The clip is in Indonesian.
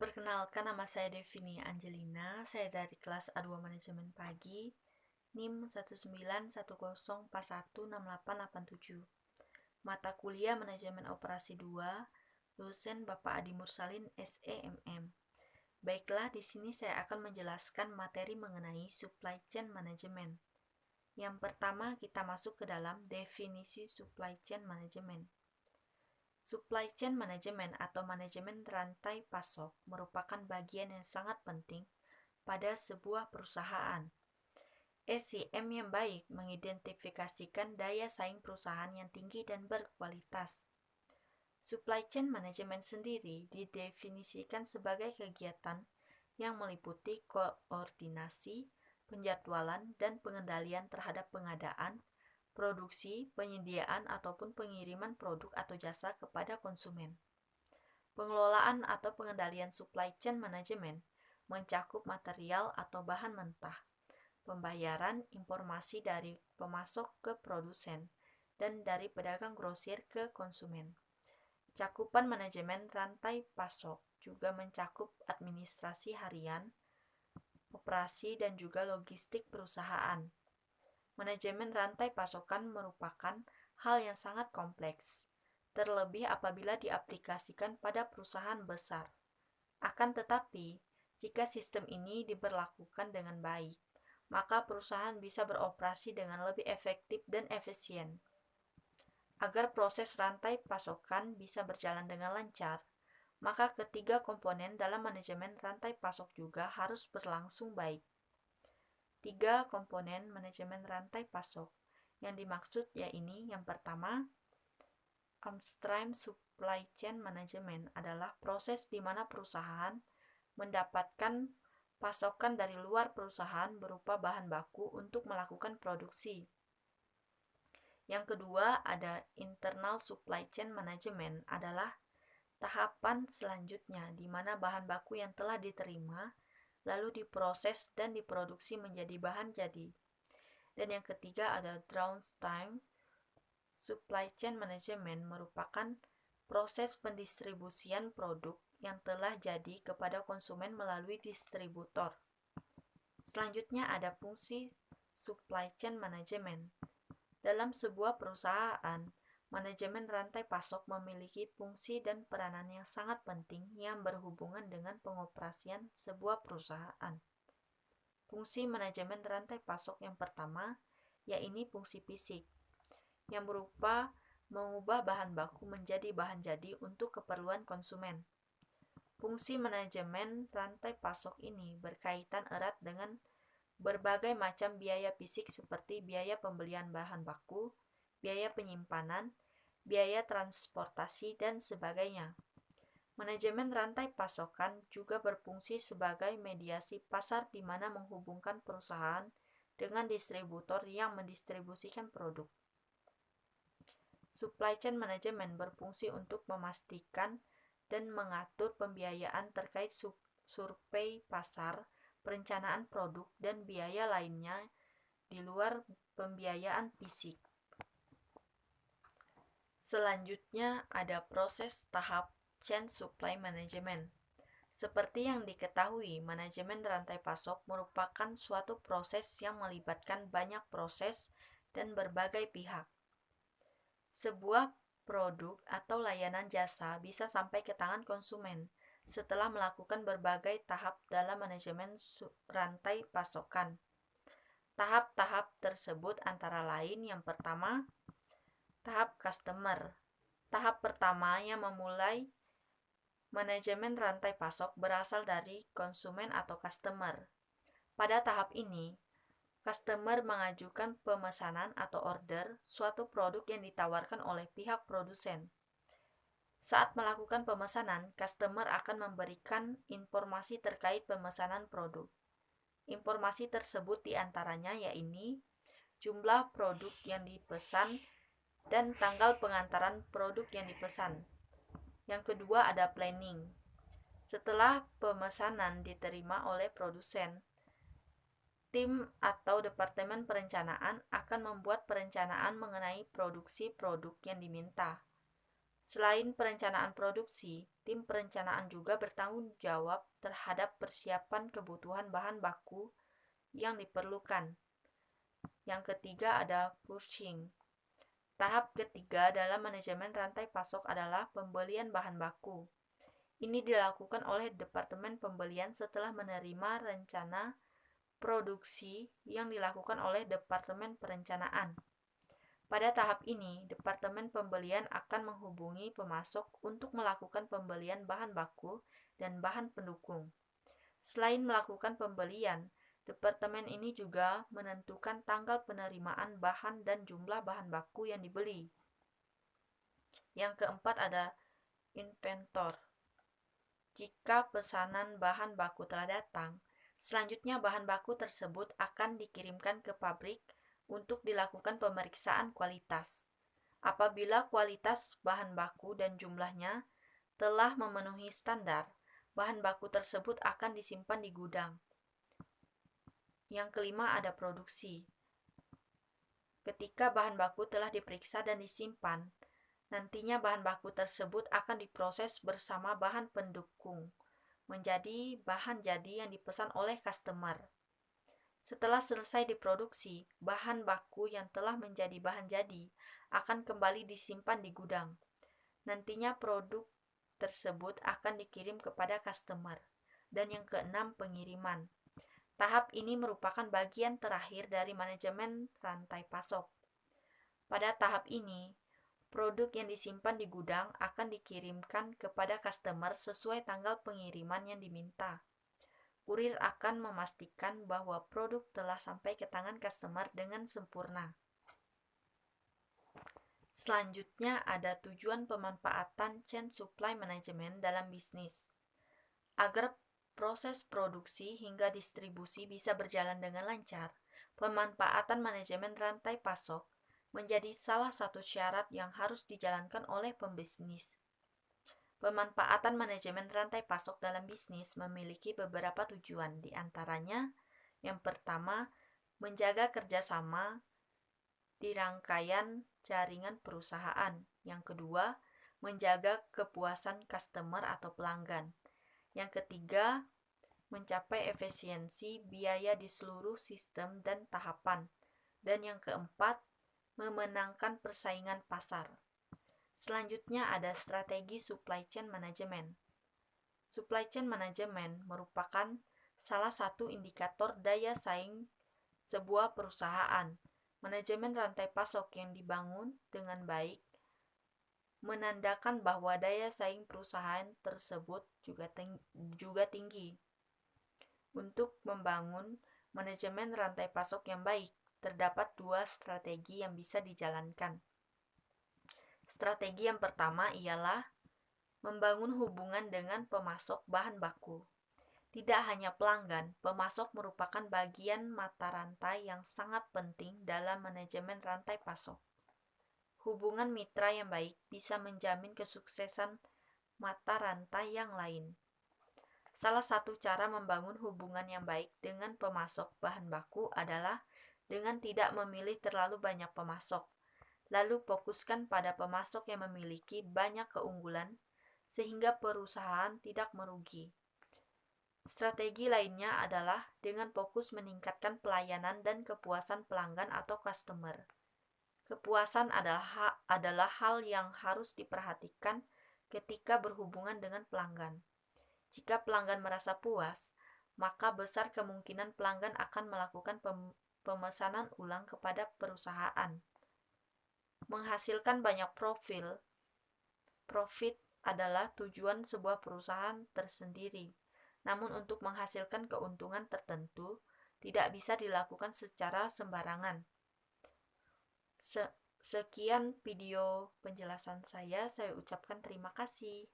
Perkenalkan, nama saya Devini Angelina, saya dari kelas A2 Manajemen Pagi, NIM 19104168887. Mata kuliah Manajemen Operasi 2, dosen Bapak Adi Mursalin, SEMM. Baiklah, di sini saya akan menjelaskan materi mengenai supply chain management. Yang pertama, kita masuk ke dalam definisi supply chain management. Supply chain management atau manajemen rantai pasok merupakan bagian yang sangat penting pada sebuah perusahaan. SCM yang baik mengidentifikasikan daya saing perusahaan yang tinggi dan berkualitas. Supply chain management sendiri didefinisikan sebagai kegiatan yang meliputi koordinasi, penjadwalan, dan pengendalian terhadap pengadaan, produksi, penyediaan, ataupun pengiriman produk atau jasa kepada konsumen. Pengelolaan atau pengendalian supply chain management mencakup material atau bahan mentah, pembayaran informasi dari pemasok ke produsen, dan dari pedagang grosir ke konsumen. Cakupan manajemen rantai pasok juga mencakup administrasi harian, operasi, dan juga logistik perusahaan. Manajemen rantai pasokan merupakan hal yang sangat kompleks, terlebih apabila diaplikasikan pada perusahaan besar. Akan tetapi, jika sistem ini diberlakukan dengan baik, maka perusahaan bisa beroperasi dengan lebih efektif dan efisien. Agar proses rantai pasokan bisa berjalan dengan lancar, maka ketiga komponen dalam manajemen rantai pasok juga harus berlangsung baik. 3 komponen manajemen rantai pasok yang dimaksud yaitu yang pertama, upstream supply chain management adalah proses di mana perusahaan mendapatkan pasokan dari luar perusahaan berupa bahan baku untuk melakukan produksi. Yang kedua, ada internal supply chain management adalah tahapan selanjutnya di mana bahan baku yang telah diterima lalu diproses dan diproduksi menjadi bahan jadi. Dan yang ketiga ada downstream supply chain management merupakan proses pendistribusian produk yang telah jadi kepada konsumen melalui distributor. Selanjutnya ada fungsi supply chain management. Dalam sebuah perusahaan, manajemen rantai pasok memiliki fungsi dan peranan yang sangat penting yang berhubungan dengan pengoperasian sebuah perusahaan. Fungsi manajemen rantai pasok yang pertama yaitu fungsi fisik, yang berupa mengubah bahan baku menjadi bahan jadi untuk keperluan konsumen. Fungsi manajemen rantai pasok ini berkaitan erat dengan berbagai macam biaya fisik seperti biaya pembelian bahan baku, biaya penyimpanan, biaya transportasi, dan sebagainya. Manajemen rantai pasokan juga berfungsi sebagai mediasi pasar di mana menghubungkan perusahaan dengan distributor yang mendistribusikan produk. Supply chain management berfungsi untuk memastikan dan mengatur pembiayaan terkait survei pasar, perencanaan produk, dan biaya lainnya di luar pembiayaan fisik. Selanjutnya ada proses tahap chain supply management. Seperti yang diketahui, manajemen rantai pasok merupakan suatu proses yang melibatkan banyak proses dan berbagai pihak. Sebuah produk atau layanan jasa bisa sampai ke tangan konsumen setelah melakukan berbagai tahap dalam manajemen rantai pasokan. Tahap-tahap tersebut antara lain yang pertama, tahap customer. Tahap pertama yang memulai manajemen rantai pasok berasal dari konsumen atau customer. Pada tahap ini, customer mengajukan pemesanan atau order suatu produk yang ditawarkan oleh pihak produsen. Saat melakukan pemesanan, customer akan memberikan informasi terkait pemesanan produk. Informasi tersebut diantaranya yaitu jumlah produk yang dipesan dan tanggal pengantaran produk yang dipesan. Yang kedua ada planning. Setelah pemesanan diterima oleh produsen, tim atau departemen perencanaan akan membuat perencanaan mengenai produksi produk yang diminta. Selain perencanaan produksi, tim perencanaan juga bertanggung jawab terhadap persiapan kebutuhan bahan baku yang diperlukan. Yang ketiga ada purchasing. Tahap ketiga dalam manajemen rantai pasok adalah pembelian bahan baku. Ini dilakukan oleh Departemen Pembelian setelah menerima rencana produksi yang dilakukan oleh Departemen Perencanaan. Pada tahap ini, Departemen Pembelian akan menghubungi pemasok untuk melakukan pembelian bahan baku dan bahan pendukung. Selain melakukan pembelian, Departemen ini juga menentukan tanggal penerimaan bahan dan jumlah bahan baku yang dibeli. Yang keempat ada inventor. Jika pesanan bahan baku telah datang, selanjutnya bahan baku tersebut akan dikirimkan ke pabrik untuk dilakukan pemeriksaan kualitas. Apabila kualitas bahan baku dan jumlahnya telah memenuhi standar, bahan baku tersebut akan disimpan di gudang. Yang kelima ada produksi. Ketika bahan baku telah diperiksa dan disimpan, nantinya bahan baku tersebut akan diproses bersama bahan pendukung menjadi bahan jadi yang dipesan oleh customer. Setelah selesai diproduksi, bahan baku yang telah menjadi bahan jadi akan kembali disimpan di gudang. Nantinya produk tersebut akan dikirim kepada customer. Dan yang keenam, pengiriman. Tahap ini merupakan bagian terakhir dari manajemen rantai pasok. Pada tahap ini, produk yang disimpan di gudang akan dikirimkan kepada customer sesuai tanggal pengiriman yang diminta. Kurir akan memastikan bahwa produk telah sampai ke tangan customer dengan sempurna. Selanjutnya ada tujuan pemanfaatan chain supply management dalam bisnis. Agar proses produksi hingga distribusi bisa berjalan dengan lancar, pemanfaatan manajemen rantai pasok menjadi salah satu syarat yang harus dijalankan oleh pembisnis. Pemanfaatan manajemen rantai pasok dalam bisnis memiliki beberapa tujuan, di antaranya yang pertama, menjaga kerjasama di rangkaian jaringan perusahaan. Yang kedua, menjaga kepuasan customer atau pelanggan. Yang ketiga, mencapai efisiensi biaya di seluruh sistem dan tahapan. Dan yang keempat, memenangkan persaingan pasar. Selanjutnya ada strategi supply chain management. Supply chain management merupakan salah satu indikator daya saing sebuah perusahaan. Manajemen rantai pasok yang dibangun dengan baik menandakan bahwa daya saing perusahaan tersebut juga tinggi. Untuk membangun manajemen rantai pasok yang baik, terdapat dua strategi yang bisa dijalankan. Strategi yang pertama ialah membangun hubungan dengan pemasok bahan baku. Tidak hanya pelanggan, pemasok merupakan bagian mata rantai yang sangat penting dalam manajemen rantai pasok. Hubungan mitra yang baik bisa menjamin kesuksesan mata rantai yang lain. Salah satu cara membangun hubungan yang baik dengan pemasok bahan baku adalah dengan tidak memilih terlalu banyak pemasok, lalu fokuskan pada pemasok yang memiliki banyak keunggulan sehingga perusahaan tidak merugi. Strategi lainnya adalah dengan fokus meningkatkan pelayanan dan kepuasan pelanggan atau customer. Kepuasan adalah hal yang harus diperhatikan ketika berhubungan dengan pelanggan. Jika pelanggan merasa puas, maka besar kemungkinan pelanggan akan melakukan pemesanan ulang kepada perusahaan. Menghasilkan banyak profit adalah tujuan sebuah perusahaan tersendiri. Namun untuk menghasilkan keuntungan tertentu, tidak bisa dilakukan secara sembarangan. Sekian video penjelasan saya ucapkan terima kasih.